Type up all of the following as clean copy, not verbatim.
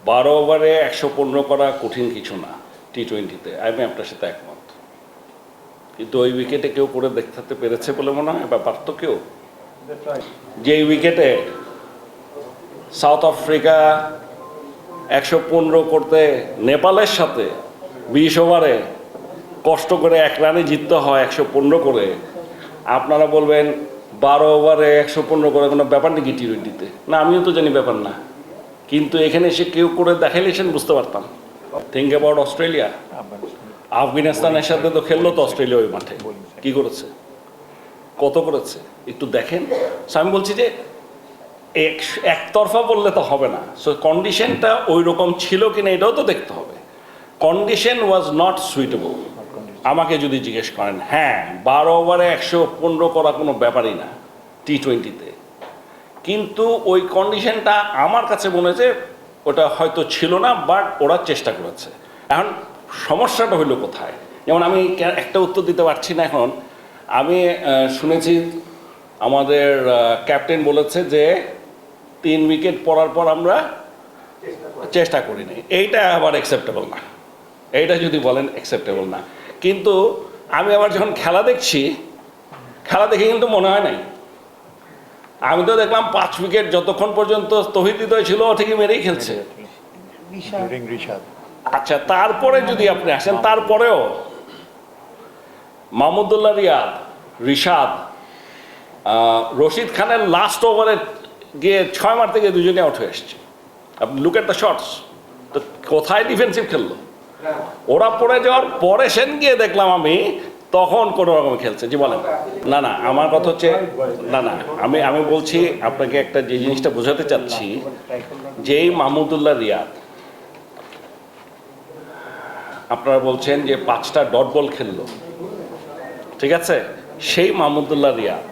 12 ওভারে 115 করা কঠিন কিছু না টি-20-তে, আমি আপনার সাথে একমত। কিন্তু ওই উইকেটে কেউ করে দেখাতে পেরেছে বলে মনে হয় ব্যাপার তো কেউ। যে উইকেটে সাউথ আফ্রিকা 115 করতে নেপালের সাথে 20 ওভারে কষ্ট করে 1 রানে জিততে হয় 115 করে, আপনারা বলবেন 12 ওভারে 115 করে কোনো ব্যাপার নাকি টি-20-তে? না, আমিও তো জানি ব্যাপার না, কিন্তু এখানে এসে কেউ করে দেখাইলেছেন বুঝতে পারতাম। থিঙ্ক অ্যাবাউট অস্ট্রেলিয়া, আফগানিস্তানের সাথে তো খেললো তো অস্ট্রেলিয়া ওই মাঠে, কি করেছে, কত করেছে একটু দেখেন। আমি বলছি যে একতরফা বললে তো হবে না, সো কন্ডিশনটা ওই রকম ছিল কিনা এটাও তো দেখতে হবে। কন্ডিশন ওয়াজ নট সুইটেবল আমাকে যদি জিজ্ঞেস করেন। হ্যাঁ, 12 ওভারে 115 করা কোনো ব্যাপারই না টি-20-তে, কিন্তু ওই কন্ডিশনটা আমার কাছে মনে হয়েছে ওটা হয়তো ছিল না, বাট ওরা চেষ্টা করেছে। এখন সমস্যাটা হইল কোথায়? যেমন আমি একটা উত্তর দিতে পারছি না এখন। আমি শুনেছি আমাদের ক্যাপ্টেন বলেছে যে 3 উইকেট পড়ার পর আমরা চেষ্টা করিনি, এইটা আবার অ্যাকসেপ্টেবল না। এইটা যদি বলেন অ্যাকসেপ্টেবল না, কিন্তু আমি আবার যখন খেলা দেখছি, খেলা দেখে কিন্তু মনে হয় নাই। আমি তো দেখলাম 5 উইকেট যতক্ষণ পর্যন্ত তৌহিদ হৃদয় ছিল ঠিকই মেরেই খেলছে। আচ্ছা, তারপরে যদি আপনি আসেন, তারপরেও মাহমুদুল্লাহ রিয়াদ, রিশাদ, রশিদ খানের লাস্ট ওভারে গিয়ে 6 মারতে গিয়ে দুজনে আউট হয়ে এসছে। আপনি লুক এট দ্য শটস, তো কোথায় ডিফেন্সিভ খেললো? ওরা পড়ে যাওয়ার পরে সেন গিয়ে দেখলাম আমি তখন কোনো রকম খেলছে। জি বলেন। না না, আমার কথা হচ্ছে, না না, আমি বলছি আপনাকে একটা যে জিনিসটা বোঝাতে চাচ্ছি, যেই মাহমুদুল্লাহ রিয়াদ আপনারা বলছেন যে 5টা ডট বল খেললো, ঠিক আছে, সেই মাহমুদুল্লাহ রিয়াদ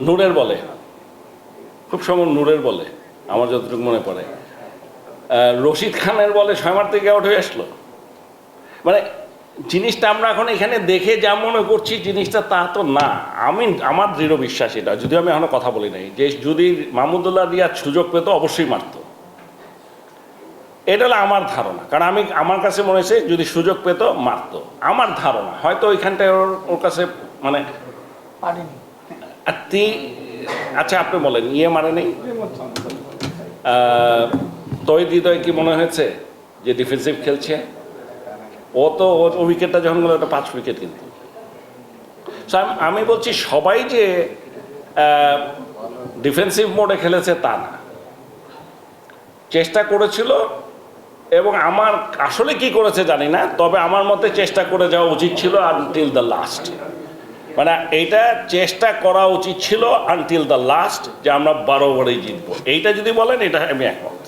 নূরের বলে, খুব সময় নূরের বলে, আমার যতটুকু মনে পড়ে, রশিদ খানের বলে 6 মার থেকে আউট হয়ে আসলো। মানে জিনিসটা আমরা এখন এখানে দেখে যা মনে করছি জিনিসটা তা তো না। আমার দৃঢ় বিশ্বাস এটা, যদিও আমি এখনো কথা বলি নাই, যে যদি মাহমুদুল্লাহ রিয়াদ সুযোগ পেত অবশ্যই মারত। এটা হলো আমার ধারণা, কারণ আমার কাছে মনে হয়েছে যদি সুযোগ পেত মারত, আমার ধারণা। হয়তো ওইখানটায় ওর কাছে মানে আচ্ছা আপনি বলেন, মারে নেই তৌহিদ হৃদয় কি মনে হয়েছে যে ডিফেন্সিভ খেলছে? ও তো উইকেটটা যখন গেল ওটা 5 উইকেট কিন্তু। আমি বলছি সবাই যে ডিফেন্সিভ মোডে খেলেছে তা না, চেষ্টা করেছিল। এবং আমার আসলে কি করেছে জানি না, তবে আমার মতে চেষ্টা করে যাওয়া উচিত ছিল আনটিল দ্য লাস্ট। মানে এইটা চেষ্টা করা উচিত ছিল আনটিল দ্য লাস্ট, যে আমরা 12 ওভারেই জিতবো। এইটা যদি বলেন, এটা আমি একমত।